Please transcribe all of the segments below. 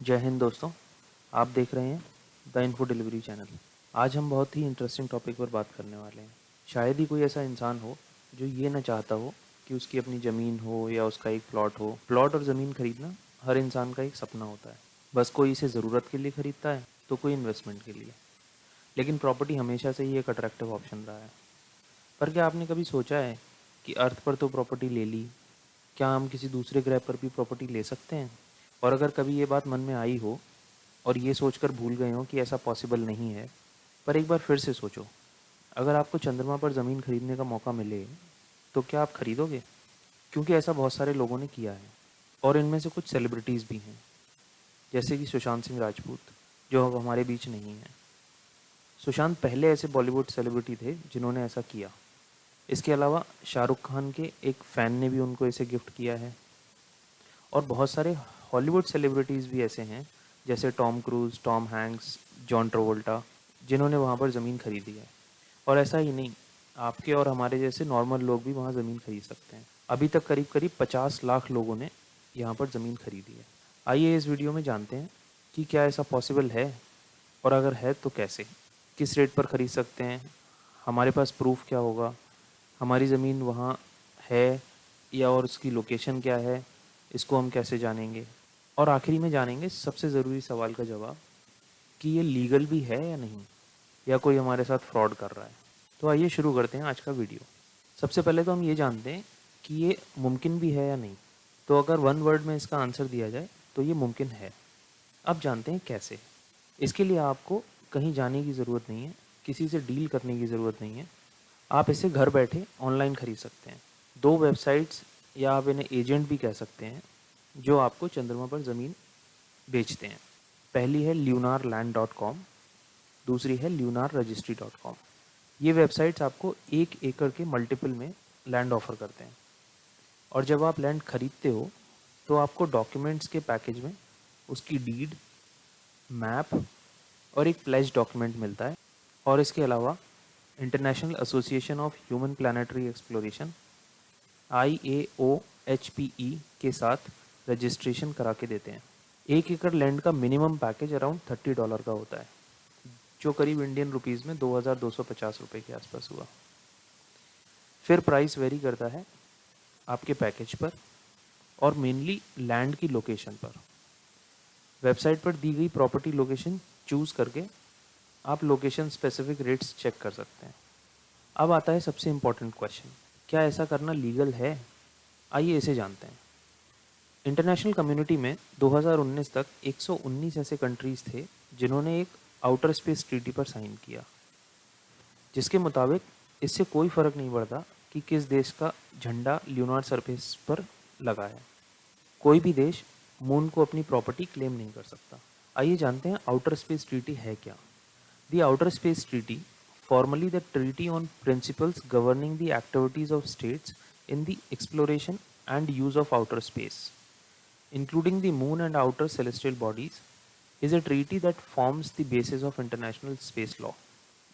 जय हिंद दोस्तों, आप देख रहे हैं द इन्फो डिलीवरी चैनल। आज हम बहुत ही इंटरेस्टिंग टॉपिक पर बात करने वाले हैं। शायद ही कोई ऐसा इंसान हो जो ये ना चाहता हो कि उसकी अपनी ज़मीन हो या उसका एक प्लॉट हो। प्लॉट और ज़मीन खरीदना हर इंसान का एक सपना होता है। बस कोई इसे ज़रूरत के लिए खरीदता है तो कोई इन्वेस्टमेंट के लिए। लेकिन प्रॉपर्टी हमेशा से ही एक अट्रैक्टिव ऑप्शन रहा है। पर क्या आपने कभी सोचा है कि अर्थ पर तो प्रॉपर्टी ले ली, क्या हम किसी दूसरे ग्रह पर भी प्रॉपर्टी ले सकते हैं? और अगर कभी ये बात मन में आई हो और ये सोचकर भूल गए हो कि ऐसा पॉसिबल नहीं है, पर एक बार फिर से सोचो, अगर आपको चंद्रमा पर ज़मीन खरीदने का मौका मिले तो क्या आप खरीदोगे? क्योंकि ऐसा बहुत सारे लोगों ने किया है और इनमें से कुछ सेलिब्रिटीज़ भी हैं, जैसे कि सुशांत सिंह राजपूत, जो अब हमारे बीच नहीं है। सुशांत पहले ऐसे बॉलीवुड सेलिब्रिटी थे जिन्होंने ऐसा किया। इसके अलावा शाहरुख खान के एक फ़ैन ने भी उनको इसे गिफ्ट किया है और बहुत सारे हॉलीवुड सेलिब्रिटीज़ भी ऐसे हैं, जैसे Tom Cruise, Tom Hanks, John Travolta, जिन्होंने वहाँ पर ज़मीन खरीदी है। और ऐसा ही नहीं, आपके और हमारे जैसे नॉर्मल लोग भी वहाँ ज़मीन खरीद सकते हैं। अभी तक करीब-करीब 50 लाख लोगों ने यहाँ पर ज़मीन खरीदी है। आइए इस वीडियो में जानते हैं कि क्या ऐसा पॉसिबल है और अगर है तो कैसे? किस रेट पर खरीद सकते हैं? हमारे पास प्रूफ़ क्या होगा? हमारी ज़मीन वहाँ है या और उसकी लोकेशन क्या है? इसको हम कैसे जानेंगे? और आखिरी में जानेंगे सबसे ज़रूरी सवाल का जवाब कि ये लीगल भी है या नहीं, या कोई हमारे साथ फ्रॉड कर रहा है। तो आइए शुरू करते हैं आज का वीडियो। सबसे पहले तो हम ये जानते हैं कि ये मुमकिन भी है या नहीं। तो अगर वन वर्ड में इसका आंसर दिया जाए तो ये मुमकिन है। अब जानते हैं कैसे। इसके लिए आपको कहीं जाने की ज़रूरत नहीं है, किसी से डील करने की ज़रूरत नहीं है। आप इसे घर बैठे ऑनलाइन खरीद सकते हैं। दो वेबसाइट्स, या आप इन्हें एजेंट भी कह सकते हैं, जो आपको चंद्रमा पर ज़मीन बेचते हैं। पहली है lunarland.com, दूसरी है lunarregistry.com। ये वेबसाइट्स आपको 1 एकड़ के मल्टीपल में लैंड ऑफ़र करते हैं। और जब आप लैंड खरीदते हो तो आपको डॉक्यूमेंट्स के पैकेज में उसकी डीड, मैप और एक प्लेज डॉक्यूमेंट मिलता है। और इसके अलावा international association of human planetary exploration IAOHPE के साथ रजिस्ट्रेशन करा के देते हैं। 1 एकड़ लैंड का मिनिमम पैकेज अराउंड $30 का होता है, जो करीब इंडियन रुपीज़ में 2250 रुपये के आसपास हुआ। फिर प्राइस वेरी करता है आपके पैकेज पर और मेनली लैंड की लोकेशन पर। वेबसाइट पर दी गई प्रॉपर्टी लोकेशन चूज़ करके आप लोकेशन स्पेसिफिक रेट्स चेक कर सकते हैं। अब आता है सबसे इम्पॉर्टेंट क्वेश्चन, क्या ऐसा करना लीगल है? आइए इसे जानते हैं। इंटरनेशनल कम्युनिटी में 2019 तक 119 ऐसे कंट्रीज़ थे जिन्होंने एक आउटर स्पेस ट्रीटी पर साइन किया, जिसके मुताबिक इससे कोई फ़र्क नहीं पड़ता कि किस देश का झंडा ल्यूनार सरफेस पर लगा है। कोई भी देश मून को अपनी प्रॉपर्टी क्लेम नहीं कर सकता। आइए जानते हैं आउटर स्पेस ट्रीटी है क्या। The outer space treaty, formally the treaty on principles governing the activities of states in the exploration and use of outer space, including the moon and outer celestial bodies, is a treaty that forms the basis of international space law.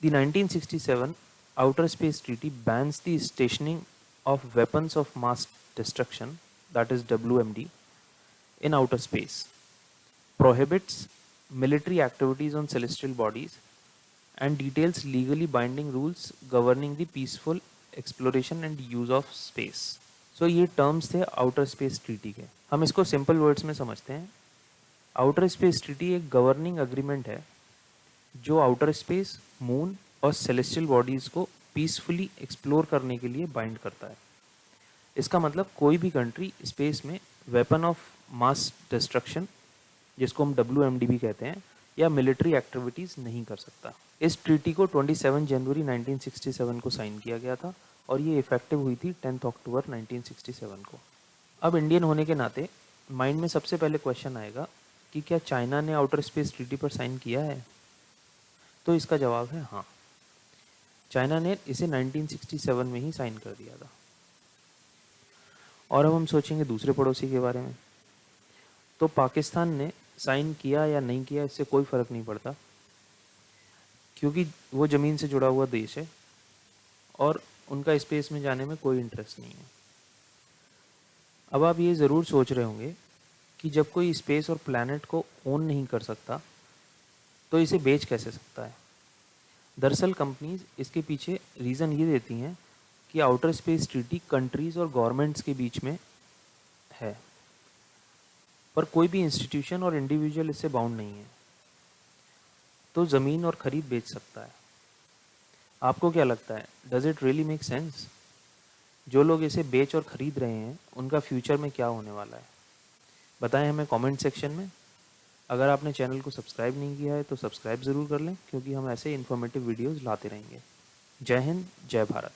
The 1967 Outer Space Treaty bans the stationing of weapons of mass destruction, that is WMD, in outer space, prohibits military activities on celestial bodies, and details legally binding rules governing the peaceful exploration and use of space. So ये terms थे outer space treaty के। हम इसको simple words में समझते हैं। Outer space treaty एक governing agreement है जो आउटर स्पेस, मून और सेलेस्टियल बॉडीज़ को पीसफुली एक्सप्लोर करने के लिए बाइंड करता है। इसका मतलब कोई भी कंट्री स्पेस में वेपन ऑफ मास डिस्ट्रक्शन, जिसको हम WMD भी कहते हैं, या मिलिट्री एक्टिविटीज़ नहीं कर सकता। इस ट्रीटी को 27 जनवरी 1967 को साइन किया गया था और ये इफ़ेक्टिव हुई थी 10 अक्टूबर 1967 को। अब इंडियन होने के नाते माइंड में सबसे पहले क्वेश्चन आएगा कि क्या चाइना ने आउटर स्पेस ट्रीटी पर साइन किया है? तो इसका जवाब है हाँ। चाइना ने इसे 1967 में ही साइन कर दिया था। और अब हम सोचेंगे दूसरे पड़ोसी के बारे में। तो पाकिस्तान ने साइन किया या नहीं किया, इससे कोई फ़र्क नहीं पड़ता, क्योंकि वो ज़मीन से जुड़ा हुआ देश है और उनका स्पेस में जाने में कोई इंटरेस्ट नहीं है। अब आप ये ज़रूर सोच रहे होंगे कि जब कोई स्पेस और प्लैनेट को ओन नहीं कर सकता तो इसे बेच कैसे सकता है। दरअसल कंपनीज इसके पीछे रीज़न ये देती हैं कि आउटर स्पेस ट्रीटी कंट्रीज़ और गवर्नमेंट्स के बीच में है, पर कोई भी इंस्टीट्यूशन और इंडिविजुअल इससे बाउंड नहीं है, तो ज़मीन और ख़रीद बेच सकता है। आपको क्या लगता है, does it really make sense? जो लोग इसे बेच और ख़रीद रहे हैं उनका फ्यूचर में क्या होने वाला है? बताएं हमें कमेंट सेक्शन में। अगर आपने चैनल को सब्सक्राइब नहीं किया है तो सब्सक्राइब ज़रूर कर लें, क्योंकि हम ऐसे इन्फॉर्मेटिव वीडियोज़ लाते रहेंगे। जय हिंद, जय भारत।